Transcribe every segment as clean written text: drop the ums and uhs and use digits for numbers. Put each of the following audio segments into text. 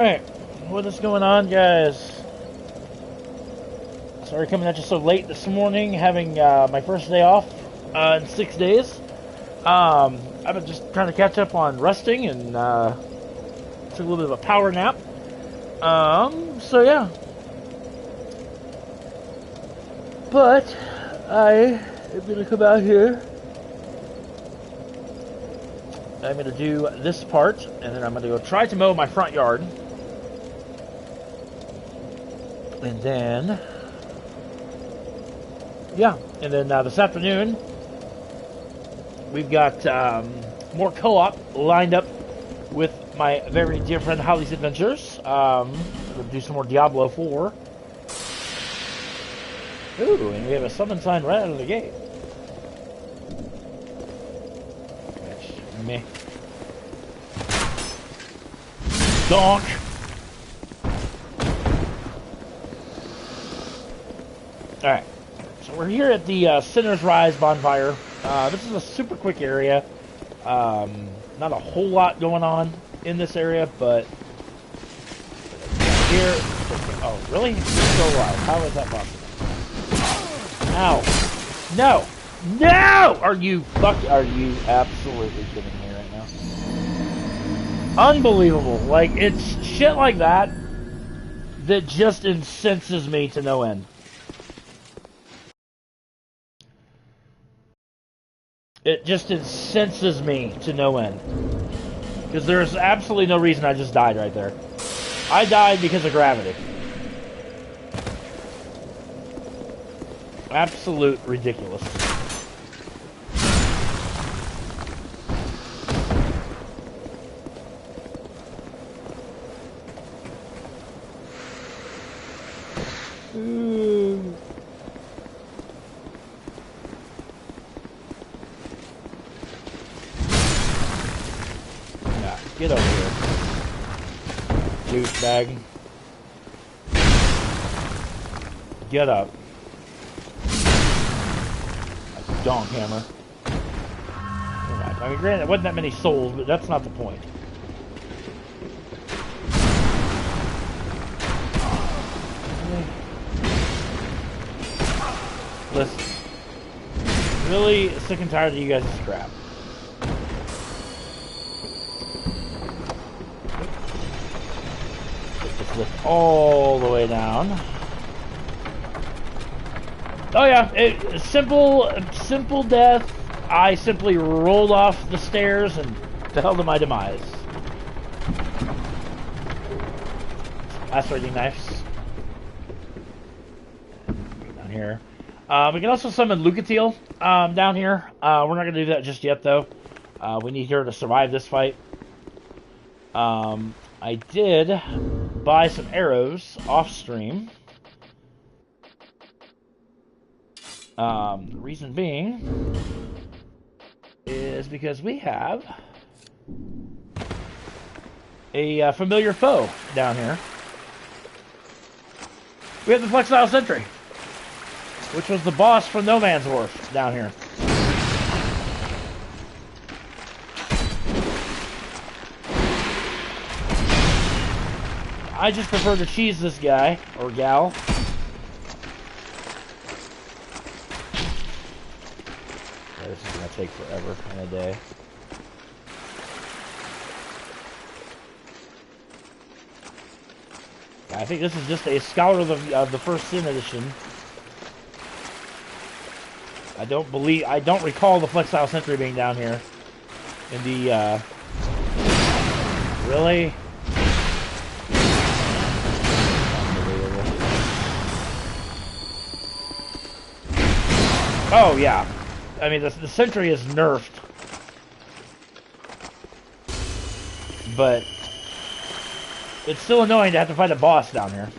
Alright, what is going on, guys? Sorry coming at you so late this morning, having my first day off in 6 days. I've been just trying to catch up on resting and took a little bit of a power nap. So yeah. But I am going to come out here. I'm going to do this part, and then I'm going to go try to mow my front yard. And then, yeah, and then this afternoon, we've got more co-op lined up with my very dear friend Holly's Adventures. We'll do some more Diablo 4. Ooh, and we have a summon sign right out of the gate. That's me. Donk! Alright, so we're here at the Sinner's Rise bonfire. This is a super quick area. Not a whole lot going on in this area, but here... Oh, really? It's so loud. How is that possible? Ow. No! No! Are you absolutely kidding me right now? Unbelievable. Like, it's shit like that that just incenses me to no end. It just incenses me to no end. Because there's absolutely no reason I just died right there. I died because of gravity. Absolute ridiculous. Ooh. Get over here. Douchebag. Get up. That's a donk hammer. I mean, granted, it wasn't that many souls, but that's not the point. Listen. Really sick and tired of you guys' crap. Lift all the way down. Oh yeah, simple death. I simply rolled off the stairs and fell to my demise. Lacerating knives. Down here. We can also summon Lucatiel down here. We're not going to do that just yet, though. We need her to survive this fight. I did buy some arrows off stream. The reason being is because we have a familiar foe down here. We have the Flexile Sentry, which was the boss from No Man's Wharf down here. I just prefer to cheese this guy, or gal. Yeah, this is going to take forever in a day. I think this is just a Scholar of the First Sin edition. I don't recall the Flexile Sentry being down here in the, really? Oh, yeah. I mean, the Sentry is nerfed. But it's still annoying to have to fight a boss down here.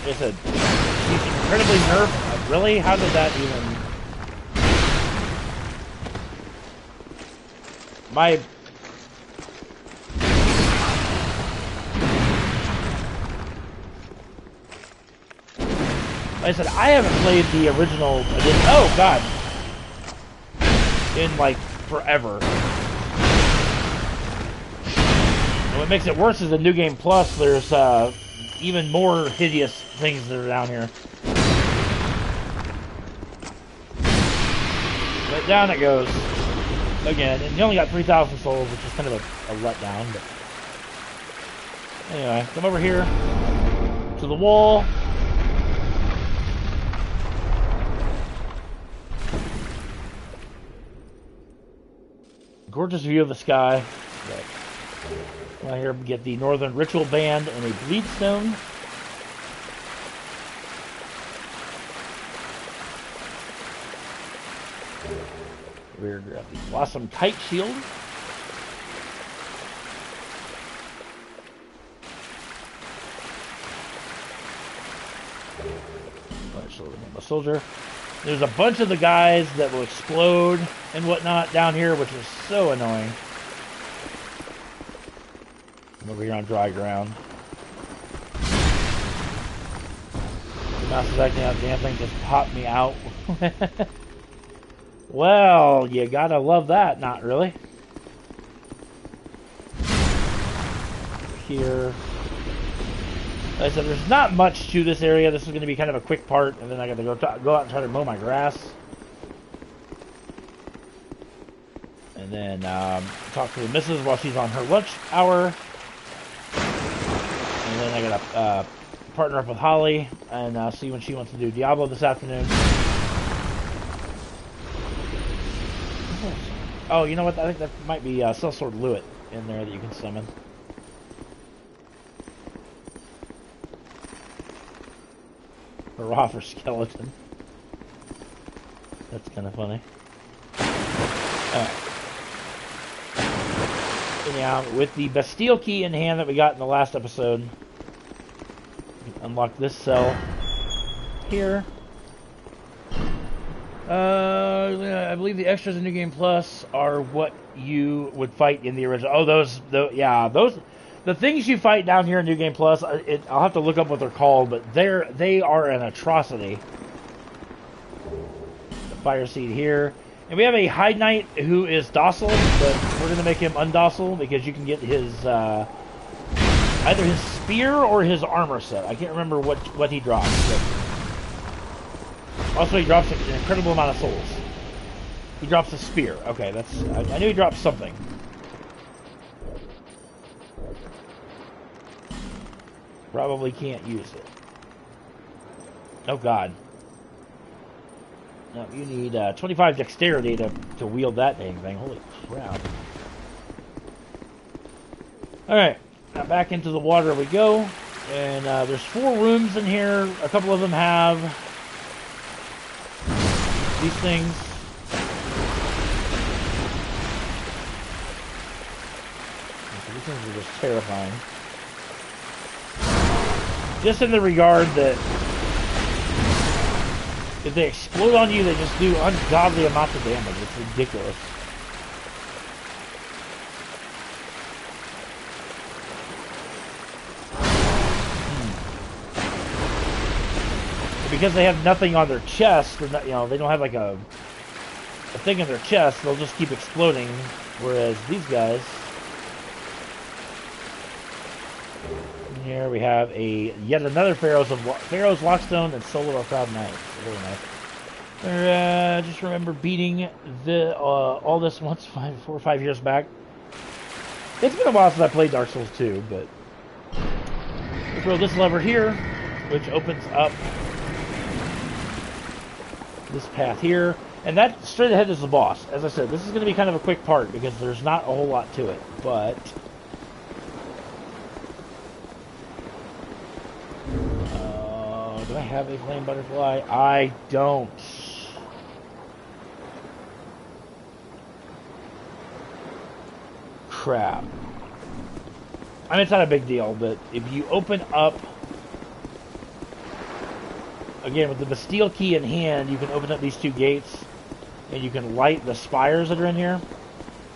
Like I said, he's incredibly nerfed. Really? How did that even... My... Like I said, I haven't played the original edition. Oh, God. In, like, forever. what makes it worse is the New Game Plus, there's even more hideous things that are down here. But down it goes. Again, and you only got 3,000 souls, which is kind of a letdown. But anyway, come over here to the wall. Gorgeous view of the sky. Right here, we get the Northern Ritual Band and a Bleed Stone. We're at the Blossom Kite Shield. A soldier. There's a bunch of the guys that will explode and whatnot down here, which is so annoying. I'm over here on dry ground. The mouse is acting out. Damn thing just popped me out. Well, you gotta love that. Not really. Here. Like I said, there's not much to this area. This is going to be kind of a quick part, and then I got to go out and try to mow my grass. And then talk to the missus while she's on her lunch hour. And then I got to partner up with Holly and see when she wants to do Diablo this afternoon. Oh, you know what? I think that might be Sellsword Lewitt in there that you can summon. Hurrah for Skeleton. That's kind of funny. Anyhow, with the Bastille key in hand that we got in the last episode, we can unlock this cell here. I believe the extras in New Game Plus are what you would fight in the original. Oh, those, the things you fight down here in New Game Plus. I'll have to look up what they're called, but they are an atrocity. The Fire Seed here, and we have a Hide Knight who is docile, but we're gonna make him undocile because you can get his either his spear or his armor set. I can't remember what he drops. But also, he drops an incredible amount of souls. He drops a spear. Okay, I knew he dropped something. Probably can't use it. Oh God. No, you need 25 dexterity to wield that dang thing. Holy crap. Alright, now back into the water we go. And there's 4 rooms in here. A couple of them have these things. These things are just terrifying. Just in the regard that if they explode on you, they just do ungodly amounts of damage. It's ridiculous. Because they have nothing on their chest, or not, they don't have like a thing in their chest, they'll just keep exploding. Whereas these guys, here we have yet another Pharaoh's Lockstone and Soul of a Proud Knight. Very nice. Just remember beating all this once 4 or 5 years back. It's been a while since I played Dark Souls 2, but we throw this lever here, which opens up this path here, and that straight ahead is the boss. As I said, this is going to be kind of a quick part because there's not a whole lot to it, but do I have a flame butterfly? I don't. Crap. I mean, it's not a big deal, but if you open up, again, with the Bastille key in hand, you can open up these 2 gates, and you can light the spires that are in here,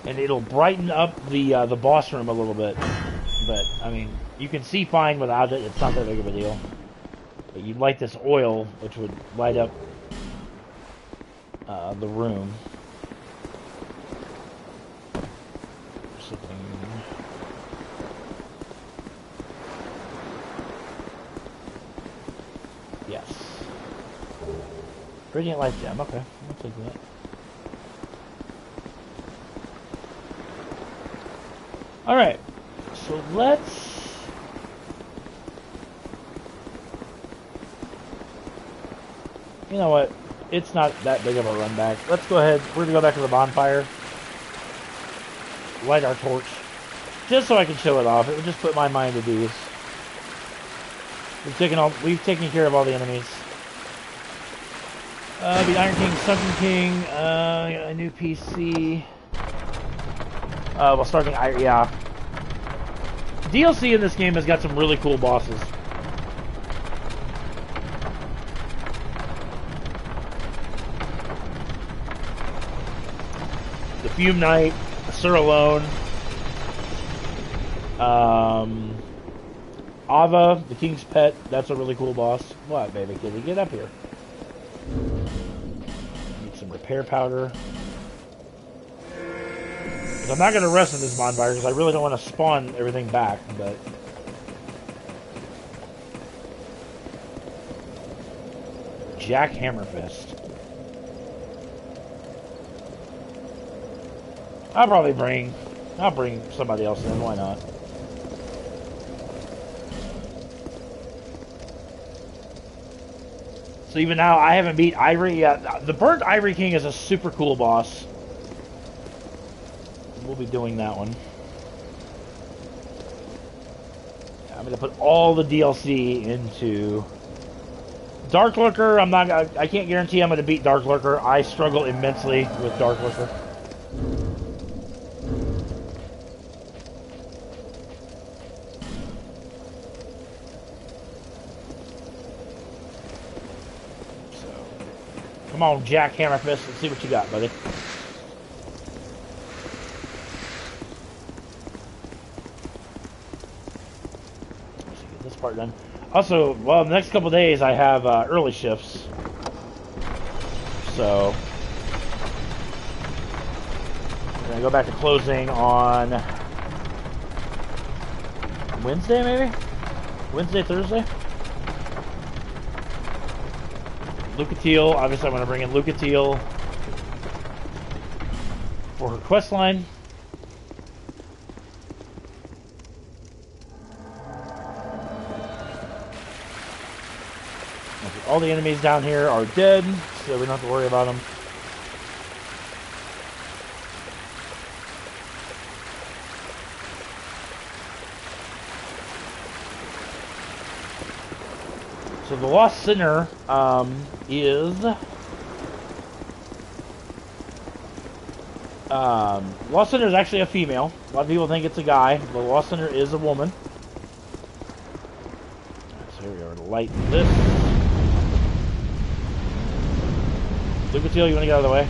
and it'll brighten up the boss room a little bit. But, I mean, you can see fine without it. It's not that big of a deal. But you light this oil, which would light up the room. Radiant life gem. Okay, I'll take that. All right, so let's. You know what? It's not that big of a run back. Let's go ahead. We're gonna go back to the bonfire. Light our torch. Just so I can show it off. It would just put my mind at ease. We've taken care of all the enemies. The Iron King, Sunken King, a new PC. Well, starting Iron, yeah. DLC in this game has got some really cool bosses. The Fume Knight, Sir Alone, Ava, the King's Pet, that's a really cool boss. What, baby kitty? Get up here. Need some repair powder. I'm not going to rest in this bonfire because I really don't want to spawn everything back, but... Jack Hammerfist. I'll bring somebody else in, why not? So even now, I haven't beat Ivory yet. The Burnt Ivory King is a super cool boss. We'll be doing that one. I'm going to put all the DLC into... Dark Lurker, I can't guarantee I'm going to beat Dark Lurker. I struggle immensely with Dark Lurker. Come on, Jack Hammerfist. Let's see what you got, buddy. Let's get this part done. Also, well, the next couple days I have early shifts. So, we're going to go back to closing on Wednesday, maybe? Wednesday, Thursday? Lucatiel, obviously I'm going to bring in Lucatiel for her quest line. Okay, all the enemies down here are dead, so we don't have to worry about them. So the Lost Sinner is... Lost Sinner is actually a female. A lot of people think it's a guy. The Lost Sinner is a woman. So here we are to light this. Lucatiel, you want to get out of the way?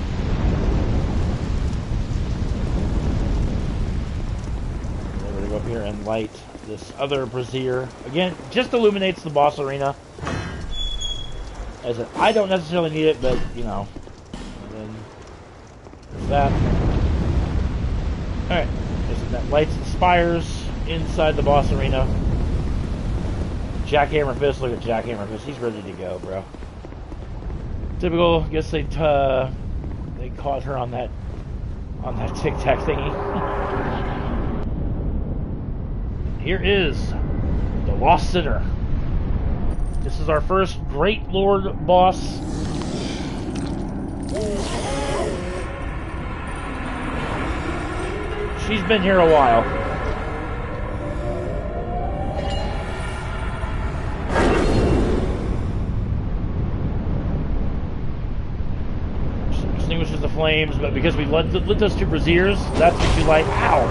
We're going to go up here and light this other brazier. Again, just illuminates the boss arena. As I don't necessarily need it, but, you know. And then there's that. Alright. That lights the spires inside the boss arena. Jack Hammerfist. Look at Jack Hammerfist. He's ready to go, bro. Typical. Guess they caught her on that tic-tac thingy. Here is the Lost Sinner. This is our first Great Lord boss. She's been here a while. She extinguishes the flames, but because we lit those two braziers, that's what you light. Ow!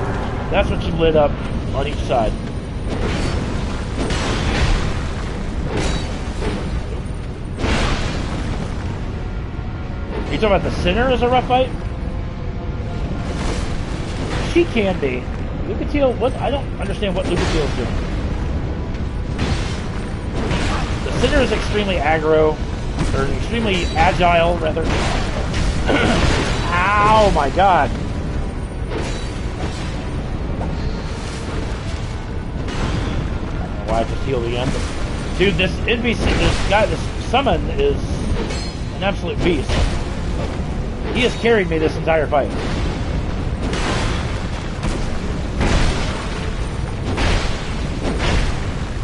That's what you lit up on each side. You talking about the Sinner as a rough fight? She can be. Lucatiel, what? I don't understand what Lucatiel is doing. The Sinner is extremely aggro, or extremely agile, rather. Ow, my God. I don't know why I just healed again. But, dude, this NPC, this summon is an absolute beast. He has carried me this entire fight.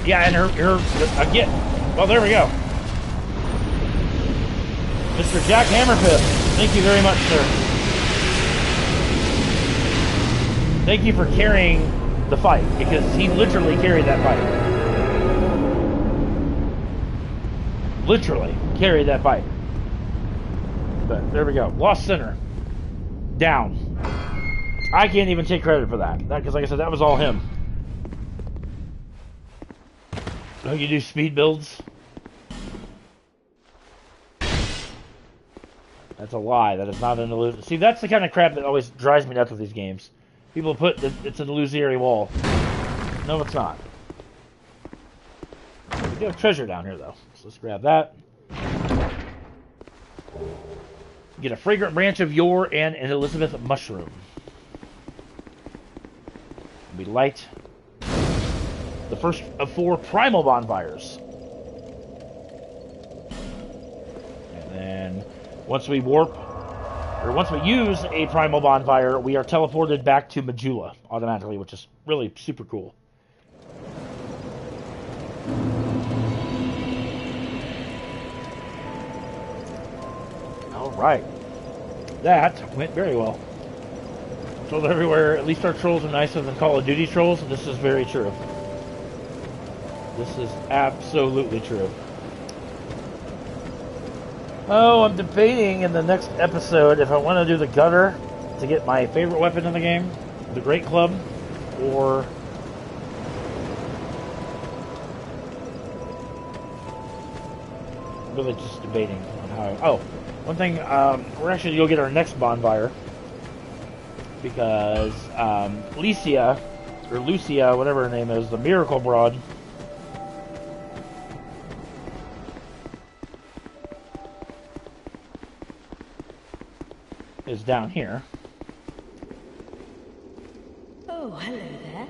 Yeah, and her again. Well, there we go. Mr. Jack Hammerfist, thank you very much, sir. Thank you for carrying the fight, because he literally carried that fight. Literally carried that fight. But there we go. Lost center. Down. I can't even take credit for that. Because like I said, that was all him. Oh, you do speed builds? That's a lie. That is not an illusion. See, that's the kind of crap that always drives me nuts with these games. People put that it's an illusory wall. No, it's not. We do have treasure down here, though. So let's grab that. Get a fragrant branch of yore and an Elizabeth mushroom. We light the first of 4 primal bonfires. And then once we use a primal bonfire, we are teleported back to Majula automatically, which is really super cool. Alright. That went very well. Trolls everywhere. At least our trolls are nicer than Call of Duty trolls. This is very true. This is absolutely true. Oh, I'm debating in the next episode if I want to do the gutter to get my favorite weapon in the game, the Great Club, or really just debating on how. Oh, one thing, we're actually going to go get our next bonfire because Lucia, whatever her name is, the Miracle Broad, is down here. Oh, hello there.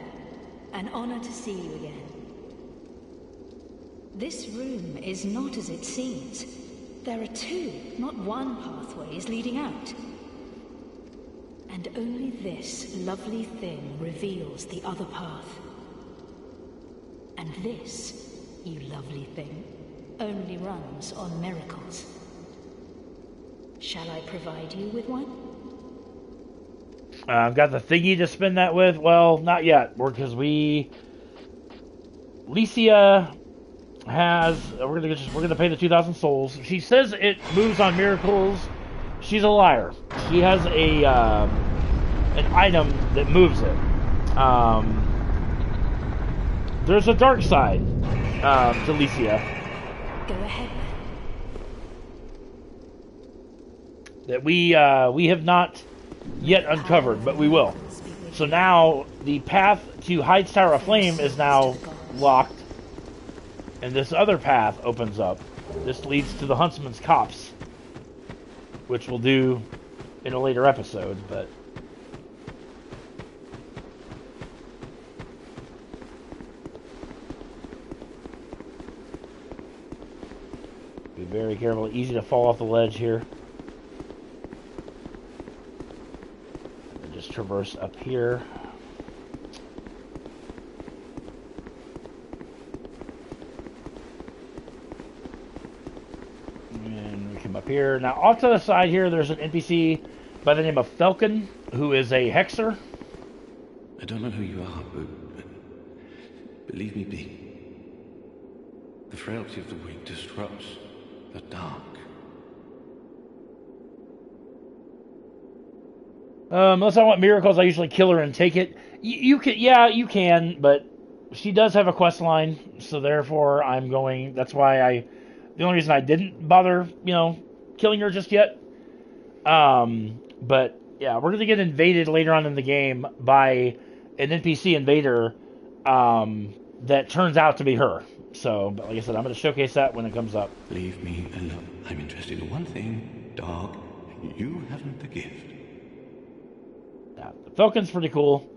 An honor to see you again. This room is not as it seems. There are 2, not 1 pathways leading out. And only this lovely thing reveals the other path. And this, you lovely thing, only runs on miracles. Shall I provide you with one? I've got the thingy to spin that with. Well, not yet, because Licia has. We're gonna pay the 2,000 souls. She says it moves on miracles. She's a liar. She has an item that moves it. There's a dark side to Licia. Go ahead. That we have not yet uncovered, but we will. So now the path to Hyde's Tower of Flame is now locked, and this other path opens up. This leads to the Huntsman's Copse, which we'll do in a later episode, but be very careful. Easy to fall off the ledge here. Just traverse up here. And we come up here. Now, off to the side here, there's an NPC by the name of Falcon, who is a hexer. I don't know who you are, but believe me, B. The frailty of the weak disrupts the dark. Unless I want miracles, I usually kill her and take it. You can, yeah, you can, but she does have a quest line, so therefore I'm going. That's why the only reason I didn't bother, killing her just yet. But yeah, we're gonna get invaded later on in the game by an NPC invader that turns out to be her. So, but like I said, I'm gonna showcase that when it comes up. Leave me alone. I'm interested in one thing, dog. You haven't the gift. The Falcon's pretty cool.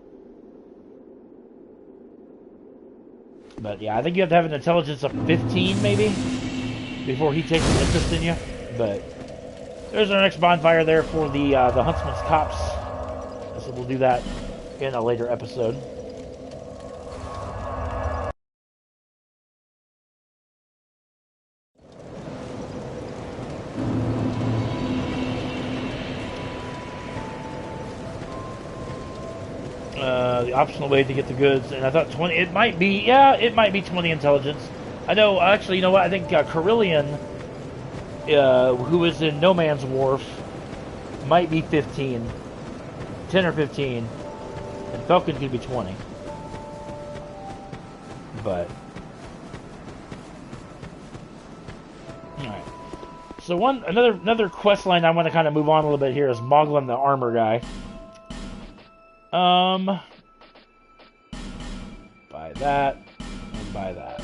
But yeah, I think you have to have an intelligence of 15 maybe before he takes an interest in you. But there's our next bonfire there for the Huntsman's Copse. So we'll do that in a later episode. The optional way to get the goods, and I thought 20. It might be, yeah, it might be 20 intelligence. I know. Actually, you know what? I think Carillion, who is in No Man's Wharf, might be 15, 10 or 15, and Falcon could be 20. But all right. So another quest line I want to kind of move on a little bit here is Moglin the armor guy. Buy that, and buy that.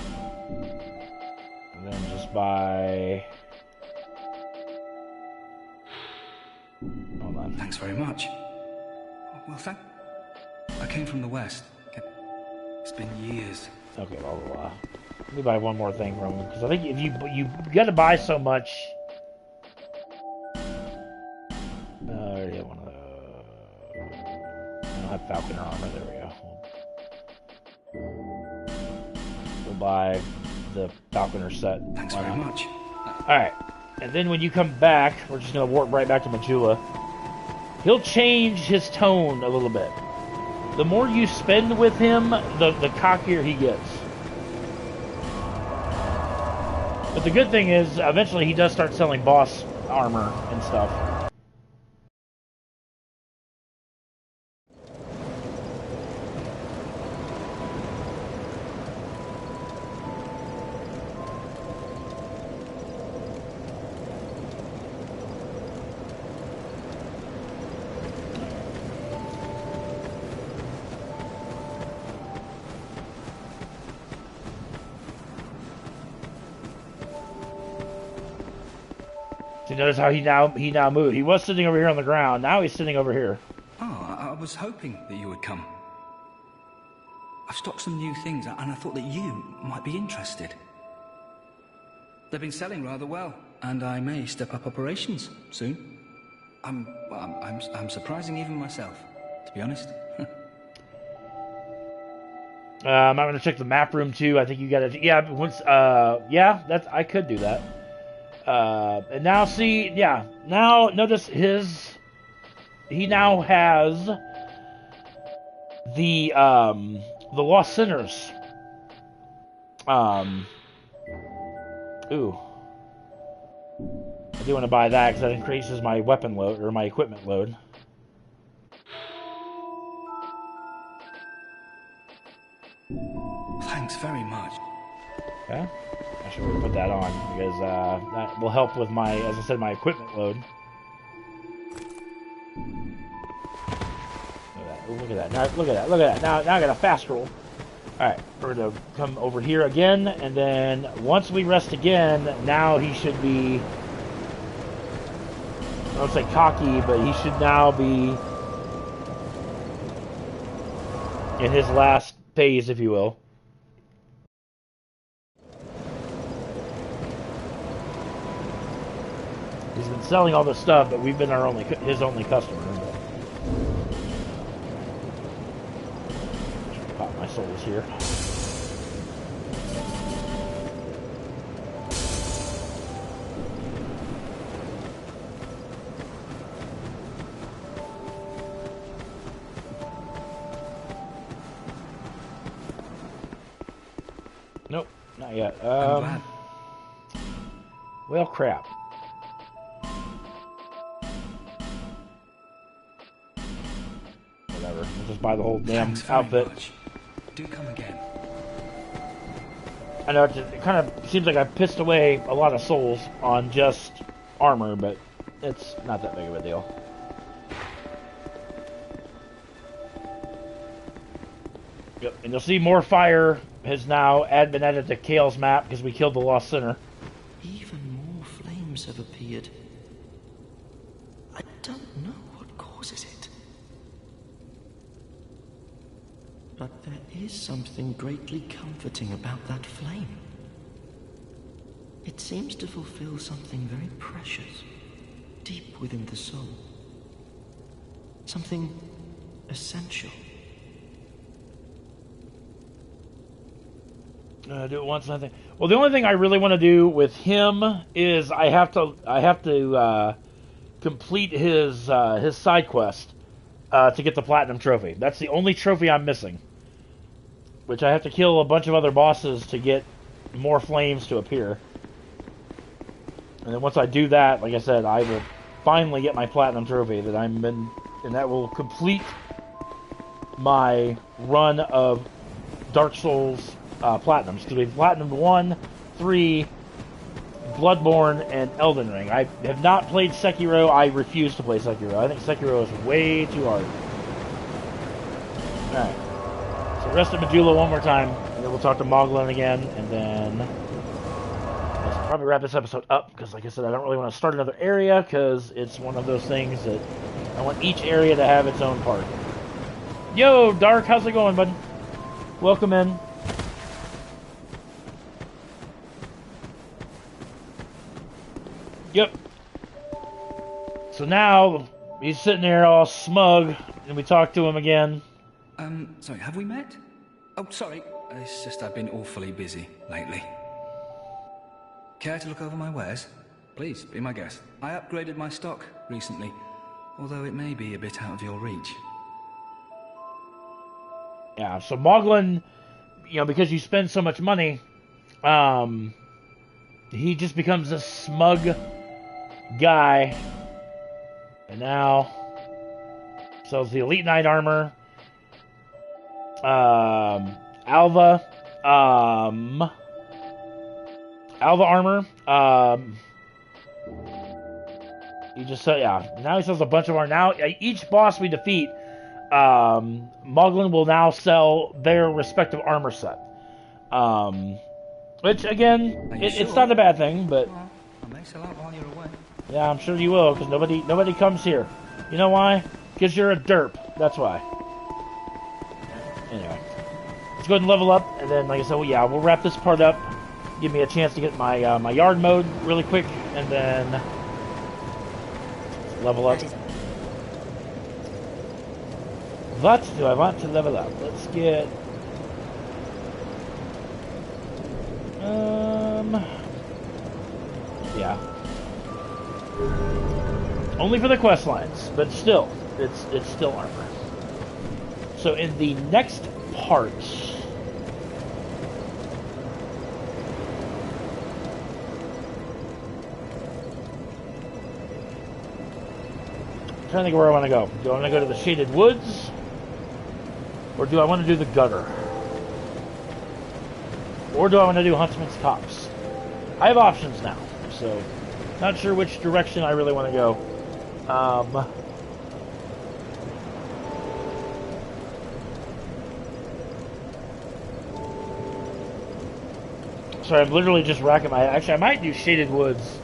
And then just buy... Hold on. Thanks very much. Well, I came from the west. It's been years. Okay, blah, blah, blah. Let me buy one more thing from him, because I think if you gotta buy so much... I already have one of those. I don't have Falconer armor, there we go. We'll buy the Falconer set. Thanks very much. Alright, and then when you come back, we're just going to warp right back to Majula. He'll change his tone a little bit. The more you spend with him, the cockier he gets. But the good thing is, eventually he does start selling boss armor and stuff. You notice how he now moved. He was sitting over here on the ground. Now he's sitting over here. Oh, I was hoping that you would come. I've stocked some new things, and I thought that you might be interested. They've been selling rather well, and I may step up operations soon. I'm surprising even myself, to be honest. I'm going to check the map room too. I think you got to. Yeah, once. Yeah, I could do that. And now see, yeah. Now notice he now has the Lost Sinners. Ooh. I do want to buy that because that increases my weapon load or my equipment load. Thanks very much. Okay. I should really put that on because that will help with my, as I said, my equipment load. Look at that. Now, look at that. Look at that. Now I got a fast roll. Alright, we're going to come over here again, and then once we rest again, now he should be, I don't say cocky, but he should now be in his last phase, if you will. He's been selling all this stuff, but we've been his only customer. Pop my souls here. Nope, not yet. Well, crap. Whatever. We'll just buy the whole damn outfit. Do come again. I know it kind of seems like I pissed away a lot of souls on just armor, but it's not that big of a deal. Yep, and you'll see more fire has now been added to Kale's map because we killed the Lost Sinner. Even more flames have appeared. I don't know what causes it. But there is something greatly comforting about that flame. It seems to fulfill something very precious, deep within the soul. Something essential. Do it once, nothing. Well, the only thing I really want to do with him is I have to complete his side quest to get the platinum trophy. That's the only trophy I'm missing. Which I have to kill a bunch of other bosses to get more flames to appear. And then once I do that, like I said, I will finally get my platinum trophy and that will complete my run of Dark Souls platinums. Because we've platinumed 1, 3, Bloodborne, and Elden Ring. I have not played Sekiro. I refuse to play Sekiro. I think Sekiro is way too hard. Alright. So rest of Majula one more time, and then we'll talk to Moglin again, and then let's probably wrap this episode up, because like I said, I don't really want to start another area, because it's one of those things that I want each area to have its own part. Yo, Dark, how's it going, bud? Welcome in. Yep. So now, he's sitting there all smug, and we talk to him again. Sorry, have we met? Oh, sorry. It's just I've been awfully busy lately. Care to look over my wares? Please, be my guest. I upgraded my stock recently, although it may be a bit out of your reach. Yeah, so Moglin, because you spend so much money, he just becomes a smug guy. And now sells the Elite Knight armor. Alva armor. He just said, yeah. Now he sells a bunch of armor. Now each boss we defeat, Moglin will now sell their respective armor set. Which again, it's not a bad thing, but Well, I may sell out while you're away. yeah, I'm sure you will, because nobody comes here. You know why? Because you're a derp. That's why. Anyway, let's go ahead and level up, and then, like I said, we'll wrap this part up. Give me a chance to get my my yard mode really quick, and then level up. What do I want to level up? Let's get yeah. Only for the quest lines, but still, it's still armor. So in the next part, I'm trying to think where I want to go. Do I want to go to the Shaded Woods, or do I want to do the Gutter, or do I want to do Huntsman's Copse? I have options now, so not sure which direction I really want to go. Sorry, I'm literally just racking my... Actually, I might do Shaded Woods.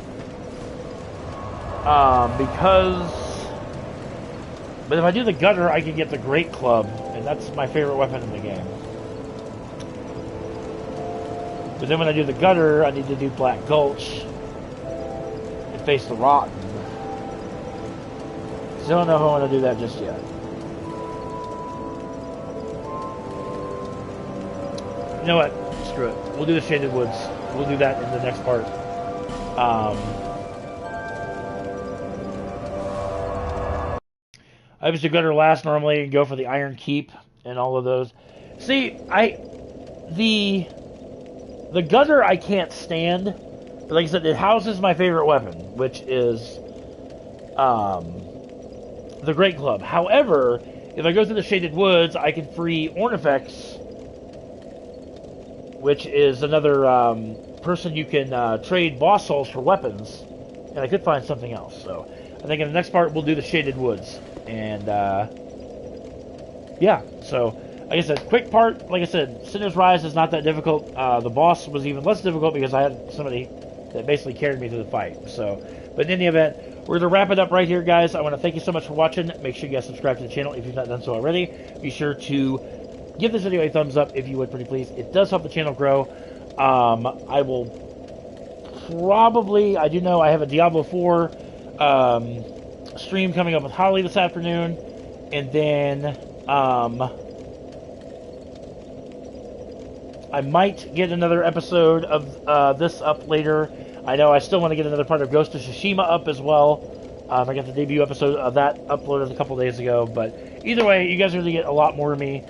Because... But if I do the Gutter, I can get the Great Club, and that's my favorite weapon in the game. But then when I do the Gutter, I need to do Black Gulch and face the Rotten. So I don't know if I want to do that just yet. You know what? Screw it. We'll do the Shaded Woods. We'll do that in the next part. I was to Gutter last normally and go for the Iron Keep and all of those. See, the Gutter I can't stand, but like I said, it houses my favorite weapon, which is the Great Club. However, if I go through the Shaded Woods, I can free Ornifex, which is another person you can trade boss souls for weapons, and I could find something else. So I think in the next part we'll do the Shaded Woods, and yeah. So like I said, quick part. Like I said, Sinner's Rise is not that difficult. The boss was even less difficult because I had somebody that basically carried me through the fight. So, but in any event, we're going to wrap it up right here, guys. I want to thank you so much for watching. Make sure you guys subscribe to the channel if you've not done so already. Be sure to give this video a thumbs up if you would, pretty please. It does help the channel grow. I will probably, I do know I have a Diablo 4 stream coming up with Holly this afternoon, and then I might get another episode of this up later. I know I still want to get another part of Ghost of Tsushima up as well. I got the debut episode of that uploaded a couple days ago, but either way, you guys are going to get a lot more of me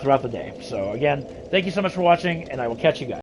throughout the day. So again, thank you so much for watching, and I will catch you guys.